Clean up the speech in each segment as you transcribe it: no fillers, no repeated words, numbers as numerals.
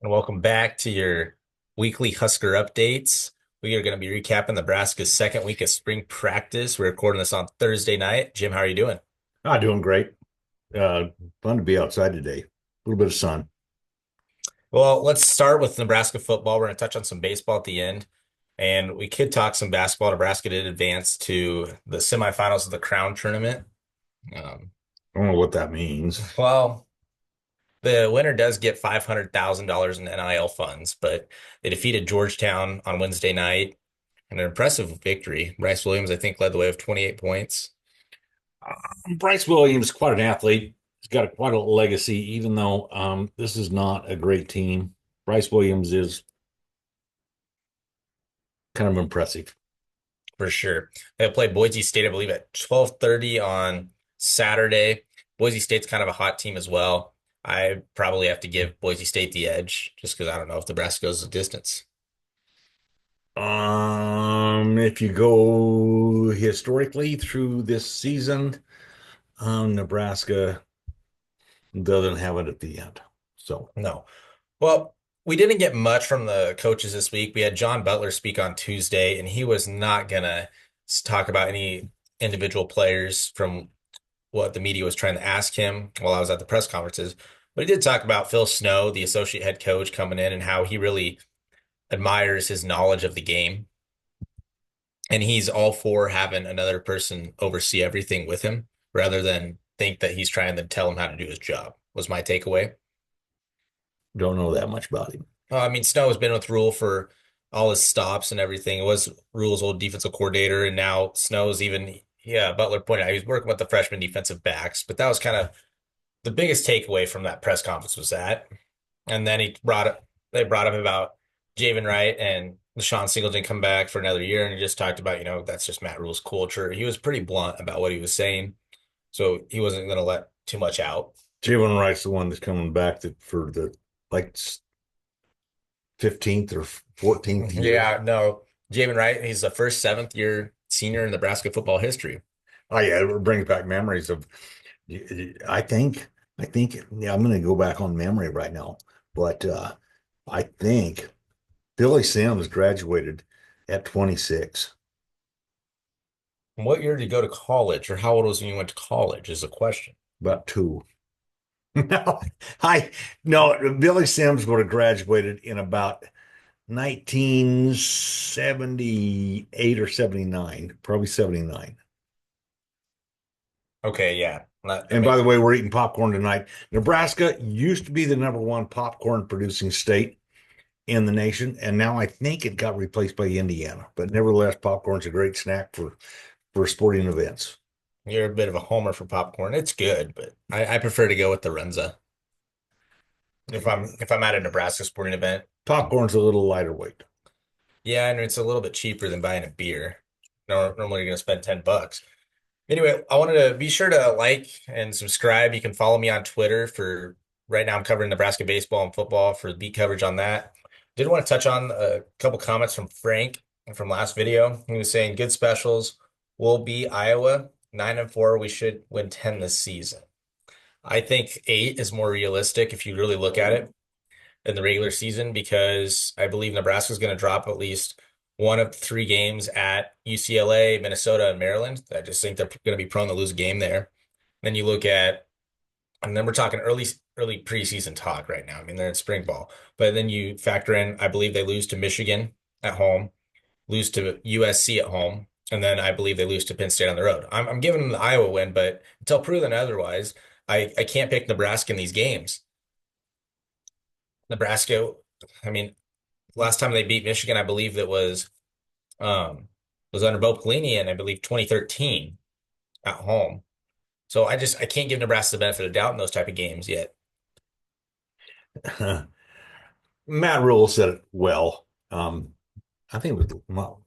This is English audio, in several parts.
And welcome back to your weekly Husker updates. We are going to be recapping Nebraska's second week of spring practice. We're recording this on Thursday night. Jim, how are you doing? Doing great. Uh, Fun to be outside today. A little bit of sun. Well, let's start with Nebraska football. We're going to touch on some baseball at the end, and we could talk some basketball. Nebraska did advance to the semifinals of the Crown Tournament. Um, I don't know what that means. well, the winner does get $500,000 in NIL funds, but they defeated Georgetown on Wednesday night. An impressive victory. Bryce Williams, I think, led the way with 28 points. Bryce Williams is quite an athlete. He's got quite a legacy, even though this is not a great team. Bryce Williams is kind of impressive. For sure. They played Boise State, I believe, at 12:30 on Saturday. Boise State's kind of a hot team as well. I probably have to give Boise State the edge just because I don't know if Nebraska goes the distance. If you go historically through this season, Nebraska doesn't have it at the end. So, No. Well, we didn't get much from the coaches this week. We had John Butler speak on Tuesday, and he was not gonna talk about any individual players from what the media was trying to ask him while I was at the press conferences. But he did talk about Phil Snow, the associate head coach, coming in and how he really admires his knowledge of the game. And he's all for having another person oversee everything with him rather than think that he's trying to tell him how to do his job, was my takeaway. don't know that much about him. I mean, Snow has been with Rule for all his stops and everything. It was Rule's old defensive coordinator, and now Snow's even, yeah, Butler pointed out he was working with the freshman defensive backs, but that was kind of the biggest takeaway from that press conference was that. And then they brought up about Javin Wright and Sean Singleton come back for another year, and he just talked about, that's just Matt Rule's culture. He was pretty blunt about what he was saying, so he wasn't going to let too much out. Javin Wright's the one that's coming back for the like 15th or 14th year. Yeah, no, Javin Wright, he's the first seventh year senior in Nebraska football history. Oh yeah, it brings back memories of. I think, yeah, I'm going to go back on memory right now, but I think Billy Sims graduated at 26. What year did he go to college, or how old was he when he went to college is the question. About two. No, I no, Billy Sims would have graduated in about 1978 or 79, probably 79. Okay, yeah, that And by makes the way, we're eating popcorn tonight. Nebraska used to be the number one popcorn producing state in the nation, and now I think it got replaced by Indiana. But nevertheless, popcorn's a great snack for sporting events. you're a bit of a homer for popcorn. It's good, but I prefer to go with the Renza if I'm at a Nebraska sporting event. Popcorn's a little lighter weight. Yeah, and it's a little bit cheaper than buying a beer. Normally you're gonna spend $10. Anyway, I wanted to be sure to like and subscribe. You can follow me on Twitter for right now. I'm covering Nebraska baseball and football for beat coverage on that. Did want to touch on a couple comments from Frank from last video. He was saying good specials will be Iowa 9-4. We should win 10 this season. I think 8 is more realistic if you really look at it in the regular season because I believe Nebraska is going to drop at least one of 3 games at UCLA, Minnesota, and Maryland. I just think they're going to be prone to lose a game there. Then you look at, and then we're talking early preseason talk right now. I mean, they're in spring ball, but then you factor in, I believe they lose to Michigan at home, lose to USC at home, and then I believe they lose to Penn State on the road. I'm giving them the Iowa win, but until proven otherwise, I can't pick Nebraska in these games. Nebraska, I mean, last time they beat Michigan, I believe that um was under Bo Pelini in I believe 2013 at home. So I can't give Nebraska the benefit of doubt in those type of games yet. Matt Rule said it well. I think it was well,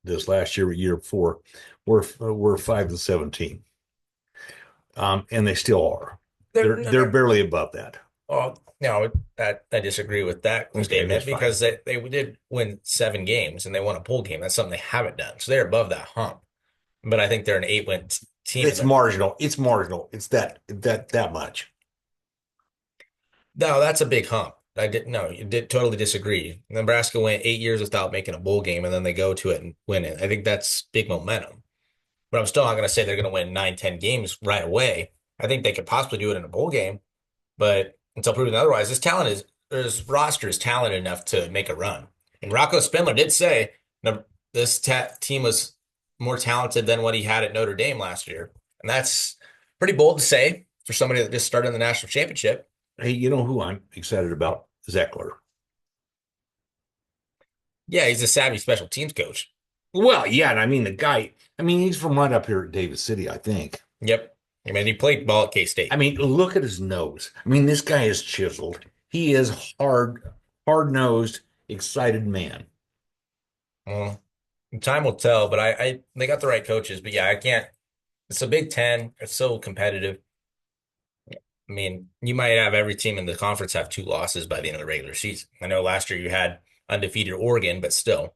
this last year, year before, we're 5-17, and they still are. They're They're barely above that. oh no, that I disagree with that Okay, statement that's fine. because they did win 7 games and they won a bowl game. That's something they haven't done. So they're above that hump. But I think they're an 8-win team. It's marginal. It's marginal. It's that much. No, that's a big hump. I did no, you did totally disagree. Nebraska went 8 years without making a bowl game, and then they go to it and win it. I think that's big momentum. But I'm still not going to say they're going to win 9, 10 games right away. I think they could possibly do it in a bowl game, but until proven otherwise, this roster is talented enough to make a run. And Rocco Spindler did say no, this ta team was more talented than what he had at Notre Dame last year, and that's pretty bold to say for somebody that just started in the national championship. Hey, you know who I'm excited about? Zeckler. Yeah, he's a savvy special teams coach. Well, yeah, and I mean the guy. I mean, he's from right up here at Davis City, I think. Yep. I mean, he played ball at I K-State. mean, look at his nose. I mean, this guy is chiseled. He is hard-nosed, excited man. Well, time will tell, but they got the right coaches. But yeah, I can't. It's a Big Ten. It's so competitive. I mean, you might have every team in the conference have 2 losses by the end of the regular season. I know last year you had undefeated Oregon, but still,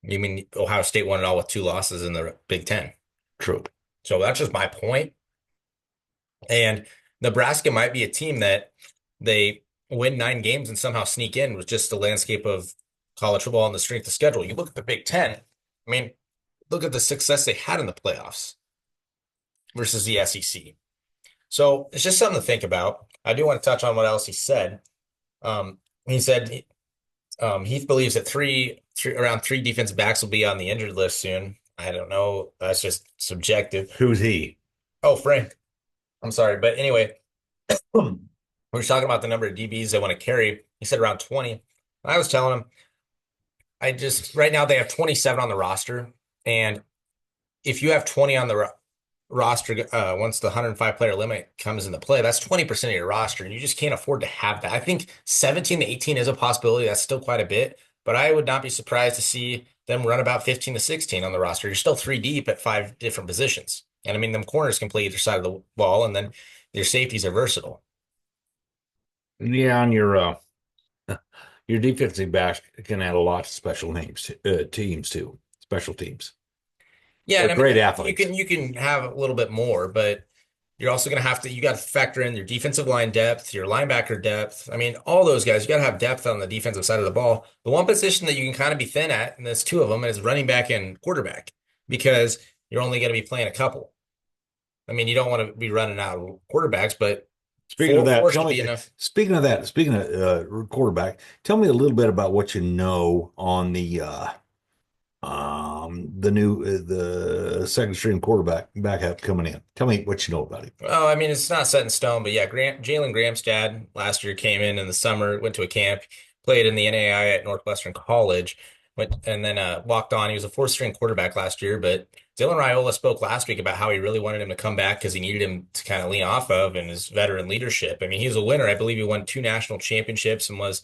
you mean Ohio State won it all with 2 losses in the Big Ten. True. So that's just my point. And Nebraska might be a team that they win 9 games and somehow sneak in with just the landscape of college football and the strength of schedule. You look at the Big Ten. I mean, look at the success they had in the playoffs versus the SEC. So it's just something to think about. I do want to touch on what else he said. He said Heath believes that around 3 defensive backs will be on the injured list soon. I don't know. That's just subjective. Who's he? Oh, Frank. I'm sorry. But anyway, we were talking about the number of DBs they want to carry. He said around 20. I was telling him, right now they have 27 on the roster. And if you have 20 on the roster, once the 105 player limit comes into play, that's 20% of your roster. And you just can't afford to have that. I think 17 to 18 is a possibility. That's still quite a bit. But I would not be surprised to see them run about 15 to 16 on the roster. You're still 3 deep at 5 different positions. And I mean, them corners can play either side of the ball, and then your safeties are versatile. Yeah, and your defensive backs can add a lot to special names, teams too, special teams. Yeah, They're and I mean great you athletes. can have a little bit more, but you're also going to have to you got to factor in your defensive line depth, your linebacker depth. I mean, all those guys, you got to have depth on the defensive side of the ball. The one position that you can kind of be thin at, and there's 2 of them, is running back and quarterback because you're only going to be playing a couple. I mean, you don't want to be running out of quarterbacks, but Speaking of that, four tell should be me. enough. Speaking of quarterback, tell me a little bit about what you know on the new the second string quarterback backup coming in. Tell me what you know about him. Well, I mean, it's not set in stone, but yeah, Jayln Gramstad last year came in the summer, went to a camp, played in the NAI at Northwestern College, went and then walked on. He was a 4th string quarterback last year, but Dylan Raiola spoke last week about how he really wanted him to come back because he needed him to kind of lean off of and his veteran leadership. I mean, he's a winner. I believe he won 2 national championships and was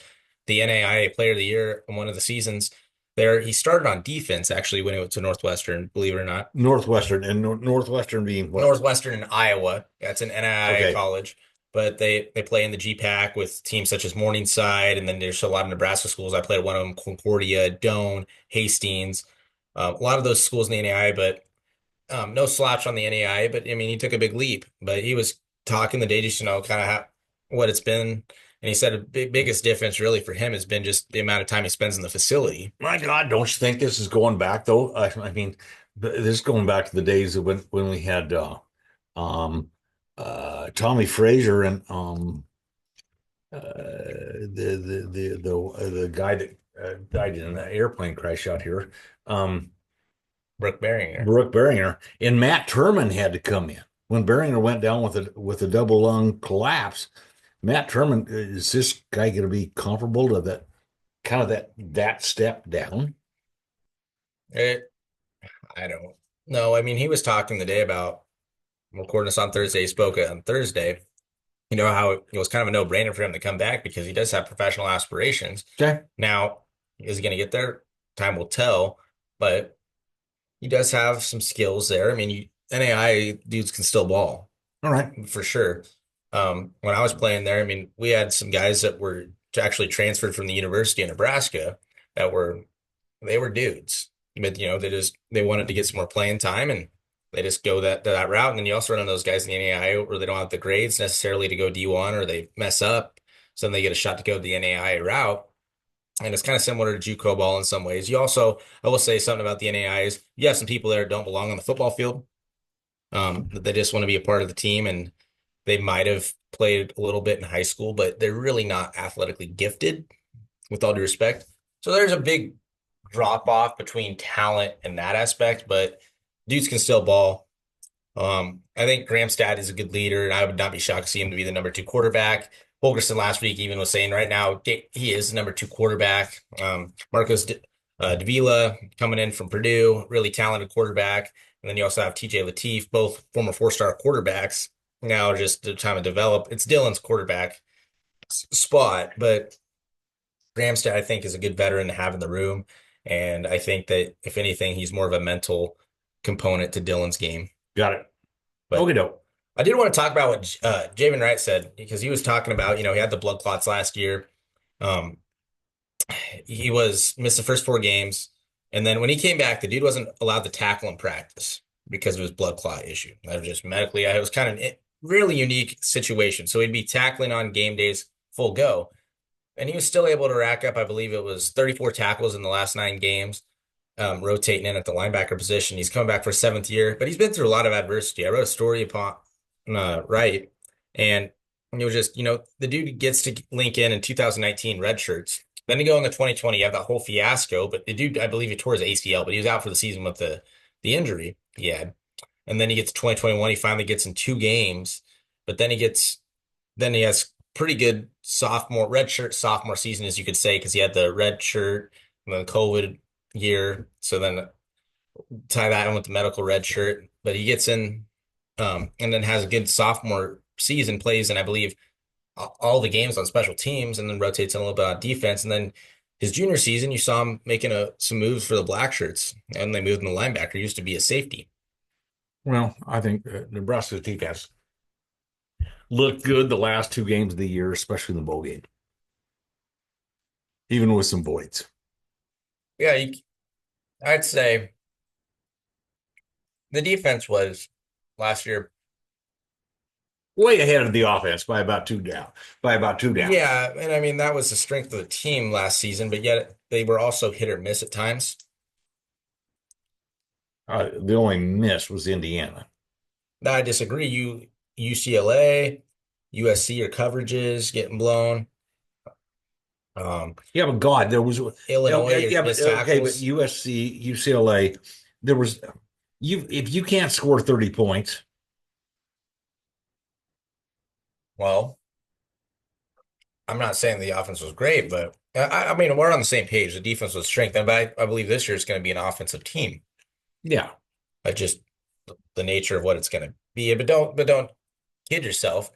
the NAIA Player of the Year in one of the seasons. There, he started on defense actually when he went to Northwestern, believe it or not. Northwestern and Northwestern being what? Northwestern in Iowa. That's an NII Okay, college, but they play in the GPAC with teams such as Morningside, and then there's a lot of Nebraska schools. I played one of them, Concordia, Doane, Hastings, a lot of those schools in the NAI, but no slouch on the NAI. But I mean, he took a big leap. But he was talking the day just kind of what it's been, and he said the biggest difference really for him has been just the amount of time he spends in the facility. my God, don't you think this is going back though? I mean, this is going back to the days of when we had um, Tommy Frazier and the guy that died in an airplane crash out here, um, Brooke Barringer. Brooke Berringer, and Matt Turman had to come in when Berringer went down with a double lung collapse. Matt Turman, is this guy going to be comparable to that kind of that step down? It, I don't know. I mean, he was talking the day about recording this on Thursday. He spoke on Thursday. You know how it was kind of a no-brainer for him to come back because he does have professional aspirations. Okay, Now, is he going to get there? Time will tell, but he does have some skills there. I mean, NAI dudes can still ball all right. for sure. When I was playing there, I mean, we had some guys that were actually transferred from the University of Nebraska that they were dudes, but they wanted to get some more playing time and they just go that route. And then you also run on those guys in the NAI where they don't have the grades necessarily to go D1 or they mess up. So then they get a shot to go the NAIA route. And it's kind of similar to JUCO ball in some ways. You also, I will say something about the NAIA is you have some people there that don't belong on the football field. They just want to be a part of the team, and they might have played a little bit in high school, but they're really not athletically gifted, with all due respect. So there's a big drop off between talent and that aspect, but dudes can still ball. I think Gramstad is a good leader, and I would not be shocked to see him to be the number two quarterback. Holgerson last week even was saying right now he is the number two quarterback. Marcos Davila coming in from Purdue, really talented quarterback. And then you also have TJ Lateef, both former four-star quarterbacks. Now just the time to develop. It's Dylan's quarterback spot, but Gramstad, I think, is a good veteran to have in the room. And I think that if anything, he's more of a mental component to Dylan's game. Got it. But Okay, doke. I did want to talk about what Javin Wright said because he was talking about, he had the blood clots last year. Um, he was missed the first four games, and then when he came back, the dude wasn't allowed to tackle in practice because of his blood clot issue. That was just medically, it was kind of a really unique situation. So he'd be tackling on game days full go, and he was still able to rack up, I believe it was 34 tackles in the last 9 games, rotating in at the linebacker position. He's coming back for his seventh year, but he's been through a lot of adversity. I wrote a story upon Wright, and it was just, the dude gets to link in 2019 red shirts. Then to go in the 2020, you have that whole fiasco, but the dude, I believe he tore his ACL, but he was out for the season with the injury he had. And then he gets to 2021, he finally gets in 2 games, but then he has pretty good red shirt sophomore season, as you could say, because he had the red shirt and then the COVID year. So then tie that in with the medical red shirt, but he gets in, and then has a good sophomore season, plays, and I believe all the games on special teams, and then rotates in a little bit on defense. And then his junior season, you saw him making some moves for the black shirts, and they moved him to linebacker. He used to be a safety. Well, I think Nebraska's defense looked good the last 2 games of the year, especially in the bowl game, even with some voids. Yeah, I'd say the defense was last year. Way ahead of the offense by about two down. Yeah, and I mean that was the strength of the team last season, but yet they were also hit or miss at times. The only miss was Indiana. Now I disagree. UCLA, USC, your coverages getting blown. Yeah, but God, there was Illinois, yeah, your but missed okay, but tackles. USC, UCLA, there was if you can't score 30 points, Well, I'm not saying the offense was great, but I mean we're on the same page. The defense was strengthened, but I believe this year is going to be an offensive team. yeah. I just the nature of what it's going to be. But don't kid yourself.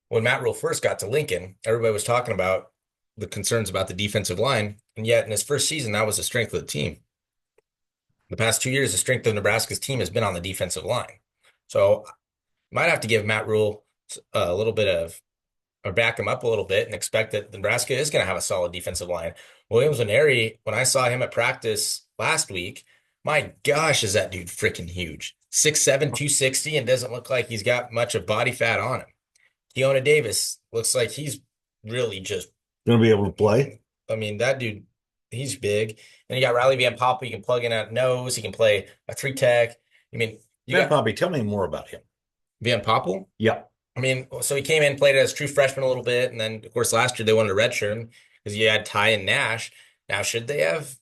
When Matt Rule first got to Lincoln, everybody was talking about the concerns about the defensive line, and yet in his first season, that was the strength of the team. The past 2 years, the strength of Nebraska's team has been on the defensive line. So might have to give Matt Rule a little bit of, or back him up a little bit and expect that Nebraska is going to have a solid defensive line. Williams Nwaneri, when I saw him at practice last week, my gosh, is that dude freaking huge. 6'7", 260, and doesn't look like he's got much of body fat on him. Keona Davis looks like he's really just, Going to be able to play. I mean, that dude, he's big. And you got Riley Van Poppel, you can plug in at nose, he can play a three tech. I mean, you Man, got Poppy, tell me more about him. Van Poppel. Yeah. I mean, so he came in, played as true freshman a little bit, and then of course last year they wanted to redshirt him because you had Ty and Nash. Now, should they have?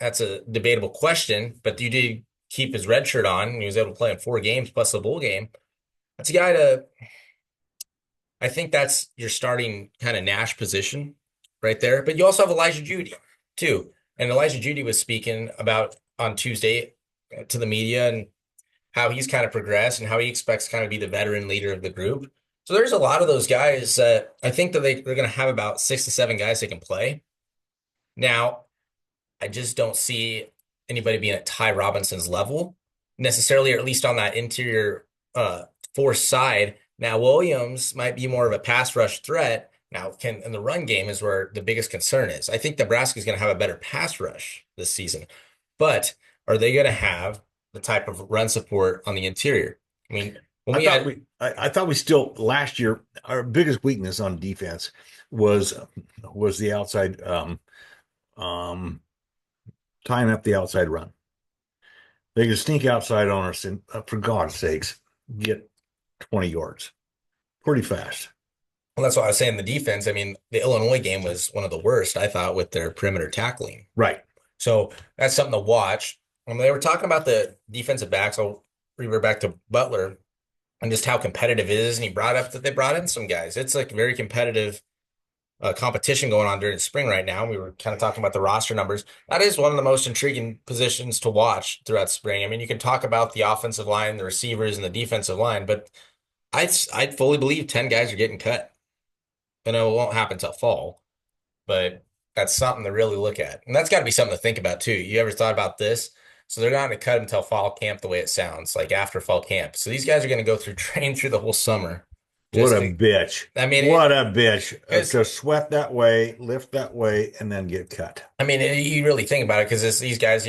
That's a debatable question, but you did keep his red shirt on, and he was able to play in 4 games plus the bowl game. That's a guy to. I think that's your starting kind of Nash position right there. But you also have Elijah Judy too, and Elijah Judy was speaking about on Tuesday to the media and how he's kind of progressed and how he expects to kind of be the veteran leader of the group. So there's a lot of those guys that I think that they're going to have about 6 to 7 guys they can play. Now, I just don't see anybody being at Ty Robinson's level necessarily, or at least on that interior force side. Now, Williams might be more of a pass rush threat. Now, in the run game is where the biggest concern is. I think Nebraska is going to have a better pass rush this season, but are they going to have the type of run support on the interior? I mean, when I we thought had, we I thought we still last year our biggest weakness on defense was was the outside um tying up the outside run. They could sneak outside on us and for God's sakes, get 20 yards pretty fast. well, that's what I was saying. The defense, I mean, the Illinois game was one of the worst, I thought, with their perimeter tackling. Right. So that's something to watch. They were talking about the defensive backs. I'll revert back to Butler and just how competitive it is. And he brought up that they brought in some guys. It's like very competitive competition going on during spring right now. We were kind of talking about the roster numbers. That is one of the most intriguing positions to watch throughout spring. I mean, you can talk about the offensive line, the receivers, and the defensive line, but I fully believe 10 guys are getting cut. I know it won't happen till fall, but that's something to really look at. And that's got to be something to think about too. You ever thought about this? So they're not going to cut until fall camp the way it sounds, like after fall camp. So these guys are going to go through train through the whole summer What just a to, bitch. I mean, What a bitch. because To sweat that way, lift that way, and then get cut. you really think about it because these guys,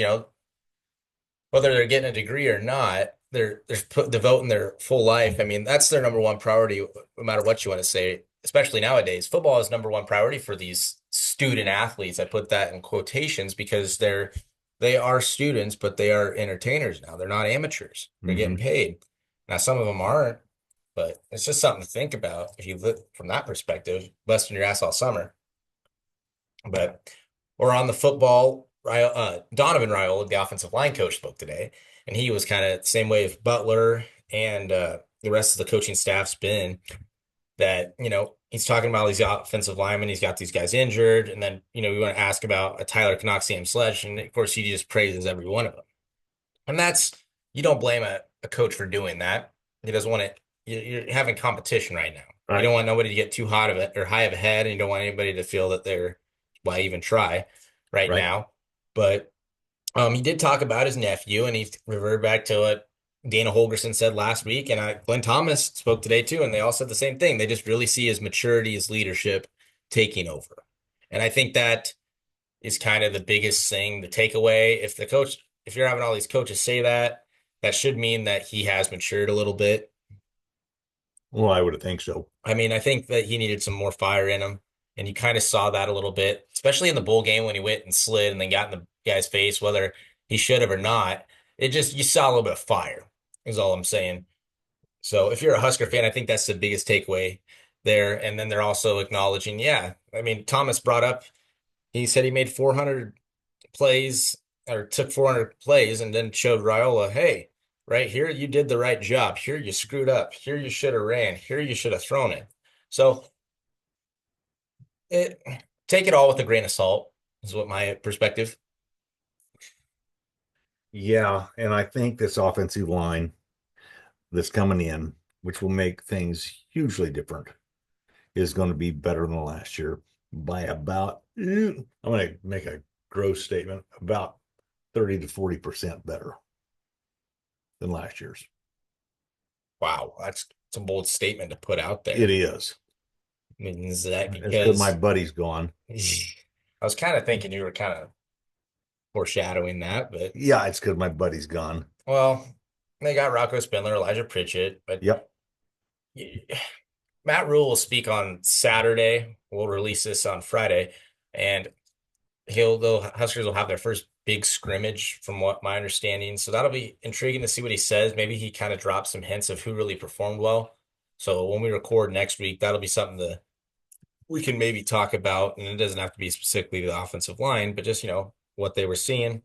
whether they're getting a degree or not, devoting their full life. I mean, that's their number one priority, no matter what you want to say, especially nowadays. Football is number one priority for these student athletes. I put that in quotations because they are students, but they are entertainers now. They're not amateurs. They're getting Hmm. paid. Now, some of them aren't, but it's just something to think about if you look from that perspective, busting your ass all summer. But or on the football, Donovan Raiola, the offensive line coach, spoke today, and he was kind of the same way as Butler and the rest of the coaching staff's been. That he's talking about these offensive linemen, he's got these guys injured, and then we want to ask about a Tyler Knox, Sam Sledge, and of course he just praises every one of them. And that's you don't blame a coach for doing that. He doesn't want it. You're having competition right now. You Right. don't want nobody to get too hot of it or high of a head, and you don't want anybody to feel that they're why even try right Right. now. But he did talk about his nephew, and he reverted back to what Dana Holgerson said last week, and Glenn Thomas spoke today too, and they all said the same thing. They just really see his maturity, his leadership taking over, and I think that is kind of the biggest thing, the takeaway. If you're having all these coaches say that, that should mean that he has matured a little bit. Well, I would think so. I mean, I think that he needed some more fire in him, and you kind of saw that a little bit, especially in the bowl game when he went and slid and then got in the guy's face, whether he should have or not. It just you saw a little bit of fire, is all I'm saying. So if you're a Husker fan, I think that's the biggest takeaway there. And then they're also acknowledging, yeah, I mean, Thomas brought up, he said he made 400 plays or took 400 plays and then showed Raiola, hey, right here, you did the right job. Here, you screwed up. Here, you should have ran. Here, you should have thrown it. So it take it all with a grain of salt is what my perspective. Yeah, and I think this offensive line that's coming in, which will make things hugely different, is going to be better than last year by about, I'm going to make a gross statement, about 30 to 40% better than last year's. Wow, that's a bold statement to put out It there. is. I mean, is that It's because my because buddy's gone. I was kind of thinking you were kind of foreshadowing that, but Yeah, it's because my buddy's gone. well, they got Rocco Spindler, Elijah Pritchett, but Yep. Matt Rule will speak on Saturday. We'll release this on Friday, and the Huskers will have their first big scrimmage, from what my understanding. So that'll be intriguing to see what he says. Maybe he kind of drops some hints of who really performed well. So when we record next week, that'll be something that we can maybe talk about, and it doesn't have to be specifically the offensive line, but just what they were seeing.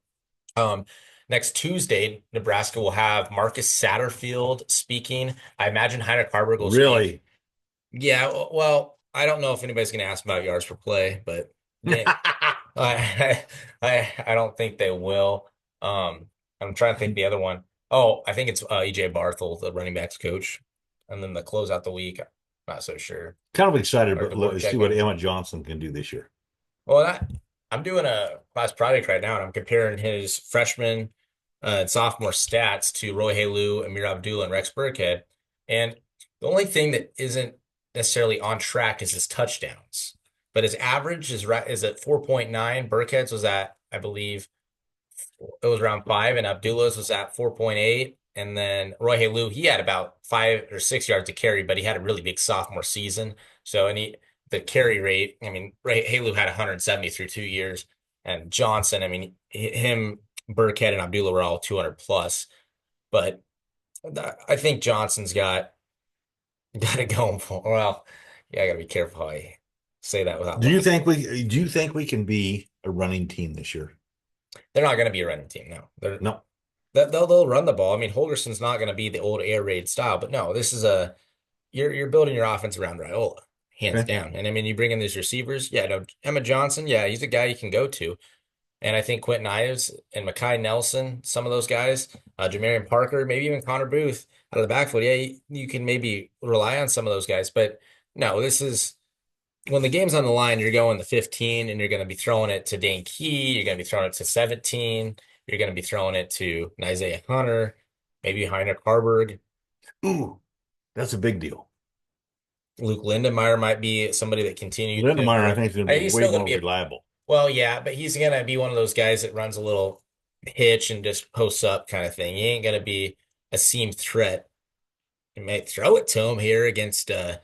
Um, Next Tuesday, Nebraska will have Marcus Satterfield speaking. I imagine Heinrich Haarberg will speak. Really? Yeah, well, I don't know if anybody's going to ask about yards per play, but Dan, I don't think they will. Um, I'm trying to think the other one. Oh, I think it's EJ Barthel, the running backs coach, and then the close out the week. Not so sure. Kind of excited Or to see what Dvorak. Emma Johnson can do this year. Well, I'm doing a class project right now, and I'm comparing his freshman and sophomore stats to Roy Halou, Amir Abdullah, and Rex Burkhead. And the only thing that isn't necessarily on track is his touchdowns. But his average is at 4.9. Burkhead's was at, I believe, it was around 5, and Abdullah's was at 4.8. And then Roy Halou, he had about 5 or 6 yards to carry, but he had a really big sophomore season. So, the carry rate, I mean, Roy Halou had 170 through 2 years. And Johnson, I mean, him, Burkhead, and Abdullah were all 200 plus. But I think Johnson's got it going for, well, yeah, I got to be careful how I say that without lying. Do you think we can be a running team this year? They're not going to be a running team, no. No. They'll run the ball. I mean, Holgerson's not going to be the old air raid style, but no, this is you're building your offense around Raiola, hands Okay. down. And I mean, you bring in these receivers. Yeah, no, Emma Johnson, yeah, he's a guy you can go to. And I think Quentin Ives and Mekhi Nelson, some of those guys, Jamarian Parker, maybe even Connor Booth out of the backfield. Yeah, you can maybe rely on some of those guys. But no, this is when the game's on the line, you're going to 15 and you're going to be throwing it to Dane Key. You're going to be throwing it to 17. You're going to be throwing it to Isaiah Hunter, maybe Heinrich Harburg. Ooh, that's a big deal. Luke Lindenmeyer might be somebody that continues to Lindemeyer, I improve. think, is going to be He's way still going to more be reliable. well, yeah, but he's going to be one of those guys that runs a little hitch and just posts up kind of thing. He ain't going to be a seam threat. You might throw it to him here against a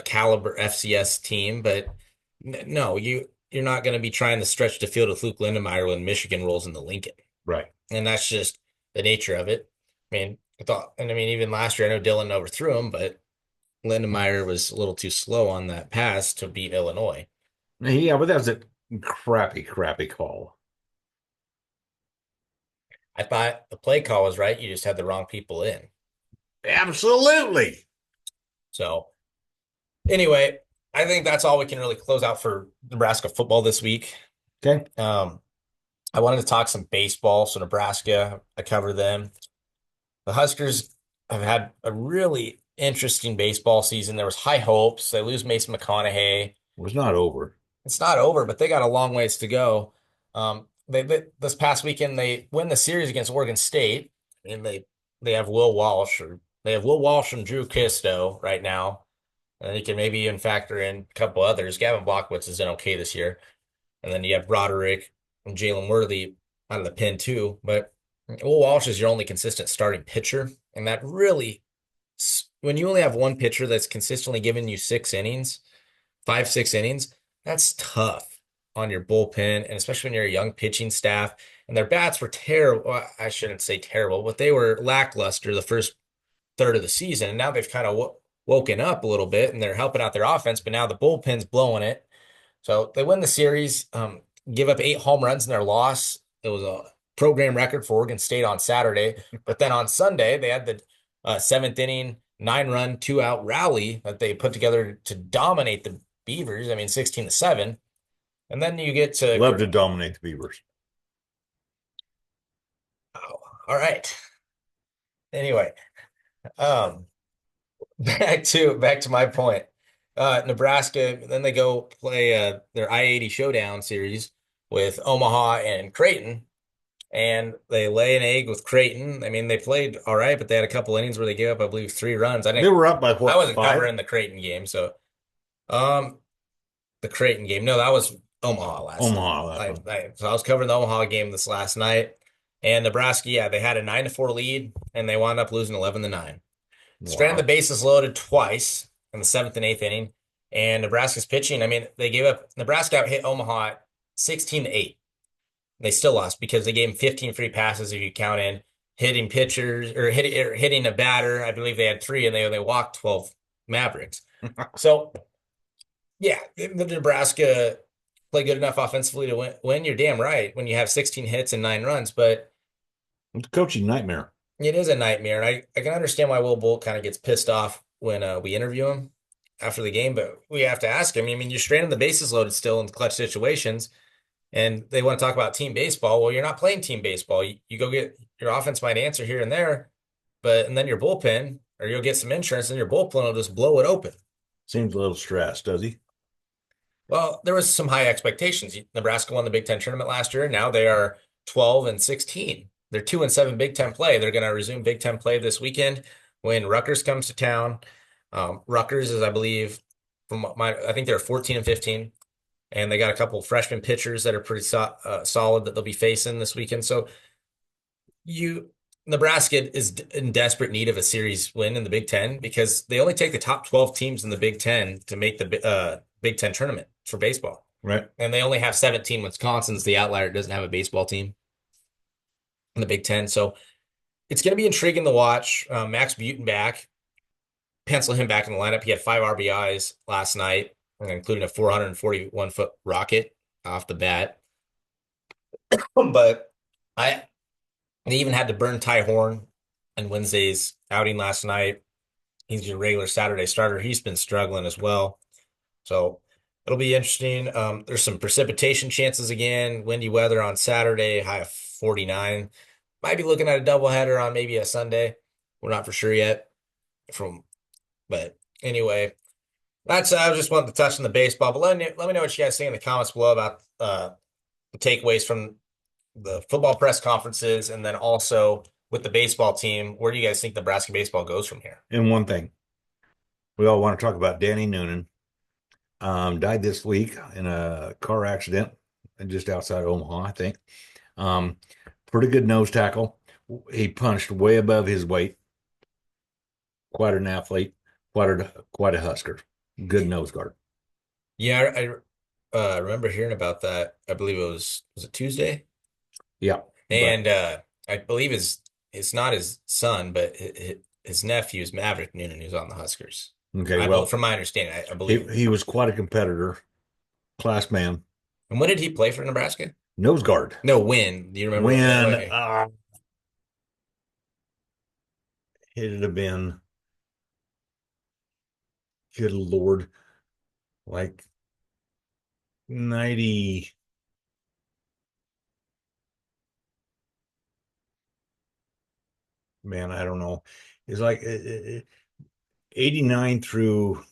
caliber FCS team, but no, you're not going to be trying to stretch the field with Luke Lindenmeyer when Michigan rolls into Lincoln, Right. and that's just the nature of it. I mean, I mean, even last year, I know Dillon overthrew him, but Lindenmeyer was a little too slow on that pass to beat Illinois. Yeah, but that was a crappy call. I thought the play call was right. You just had the wrong people in. Absolutely. So anyway, I think that's all we can really close out for Nebraska football this week. Okay. I wanted to talk some baseball. So Nebraska, I cover them. The Huskers have had a really interesting baseball season. There was high hopes. They lose Mason McConaughey. It was not over. It's not over, but they got a long ways to go. They this past weekend they win the series against Oregon State, and they have Will Walsh or they have Will Walsh and Drew Kisto right now. And you can maybe even factor in a couple others. Gavin Blockwitz is in okay this year. And then you have Broderick and Jalen Worthy out of the pen too. But Will Walsh is your only consistent starting pitcher. And that really, when you only have one pitcher that's consistently giving you 6 innings, 5, 6 innings, that's tough on your bullpen. And especially when you're a young pitching staff. And their bats were terrible. Well, I shouldn't say terrible, but they were lackluster the first third of the season. And now they've kind of woken up a little bit and they're helping out their offense, but now the bullpen's blowing it. So they win the series, give up 8 home runs in their loss. It was a program record for Oregon State on Saturday. But then on Sunday, they had the seventh inning, 9-run, 2-out rally that they put together to dominate the Beavers. I mean, 16-7. And then you get to, Love to dominate the Beavers. oh, all right. Anyway, um, back to my point. Nebraska, then they go play their I-80 showdown series with Omaha and Creighton, and they lay an egg with Creighton. I mean, they played all right, but they had a couple innings where they gave up, I believe, 3 runs. They were up by I what, wasn't 5? covering the Creighton game, so um, the Creighton game. No, that was Omaha last night. Omaha last one. So I was covering the Omaha game this last night, and Nebraska, yeah, they had a 9-4 lead, and they wound up losing 11-9. Stranded the Wow. bases loaded twice in the seventh and eighth inning. And Nebraska's pitching, I mean, they gave up, Nebraska out hit Omaha 16-8. They still lost because they gave them 15 free passes if you count in hitting pitchers or hitting a batter. I believe they had three and they walked 12 Mavericks. So, yeah, the Nebraska play good enough offensively to win. You're damn right when you have 16 hits and 9 runs, but It's a coaching nightmare. it is a nightmare, and I can understand why Will Bolt kind of gets pissed off when we interview him after the game, but we have to ask him. I mean, you're stranding the bases loaded still in clutch situations, and they want to talk about team baseball. Well, you're not playing team baseball. You go get your offense might answer here and there, and then your bullpen, or you'll get some insurance, and your bullpen will just blow it open. Seems a little stressed, does he? Well, there was some high expectations. Nebraska won the Big Ten tournament last year. Now they are 12-16. They're 2-7 Big Ten play. They're going to resume Big Ten play this weekend when Rutgers comes to town. Rutgers is, I believe, I think they're 14-15, and they got a couple of freshman pitchers that are pretty solid that they'll be facing this weekend. So you Nebraska is in desperate need of a series win in the Big Ten because they only take the top 12 teams in the Big Ten to make the Big Ten tournament for baseball. Right. And they only have 17. Wisconsin's the outlier, doesn't have a baseball team in the Big Ten. So it's going to be intriguing to watch. Max Butin back, pencil him back in the lineup. He had 5 RBIs last night, including a 441-foot rocket off the bat. But I they even had to burn Ty Horn in Wednesday's outing last night. He's your regular Saturday starter. He's been struggling as well. So it'll be interesting. There's some precipitation chances again. Windy weather on Saturday, high of 49. Might be looking at a doubleheader on maybe a Sunday. We're not for sure yet. But anyway, that's I was just wanting to touch on the baseball. But let me know what you guys think in the comments below about the takeaways from the football press conferences, and then also with the baseball team. Where do you guys think Nebraska baseball goes from here? And one thing we all want to talk about, Danny Noonan, died this week in a car accident just outside Omaha, I think. Um, Pretty good nose tackle. He punched way above his weight. Quite an athlete. Quite a Husker. Good nose guard. Yeah, I remember hearing about that. I believe it was it Tuesday? Yeah, but And I believe it's not his son, but his nephew is Maverick Noonan, who's on the Huskers. okay. Well, From my understanding, I he believe. he was quite a competitor, class man, And when did he play for Nebraska? nose guard. No, when? Do you remember? When Okay. it'd have been, good Lord, like 90. Man, I don't know. It's like 89 through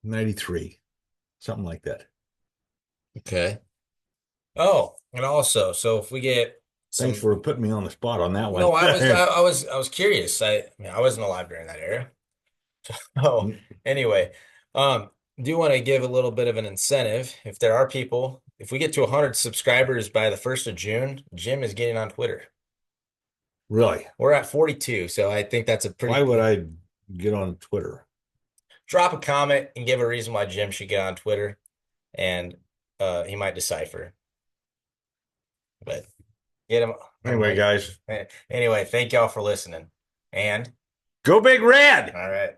93, something like that. Okay. Oh, and also, so if we get Thanks some, for putting me on the spot on that one. no, I was curious. I wasn't alive during that era. Oh, anyway, do want to give a little bit of an incentive. If there are people, if we get to 100 subscribers by the 1st of June, Jim is getting on Twitter. Really? We're at 42, so I think that's a Why pretty would I get on Twitter? drop a comment and give a reason why Jim should get on Twitter, and he might decipher. But get him. I'm Anyway, like, guys, anyway, thank y'all for listening. And go Big Red. all right.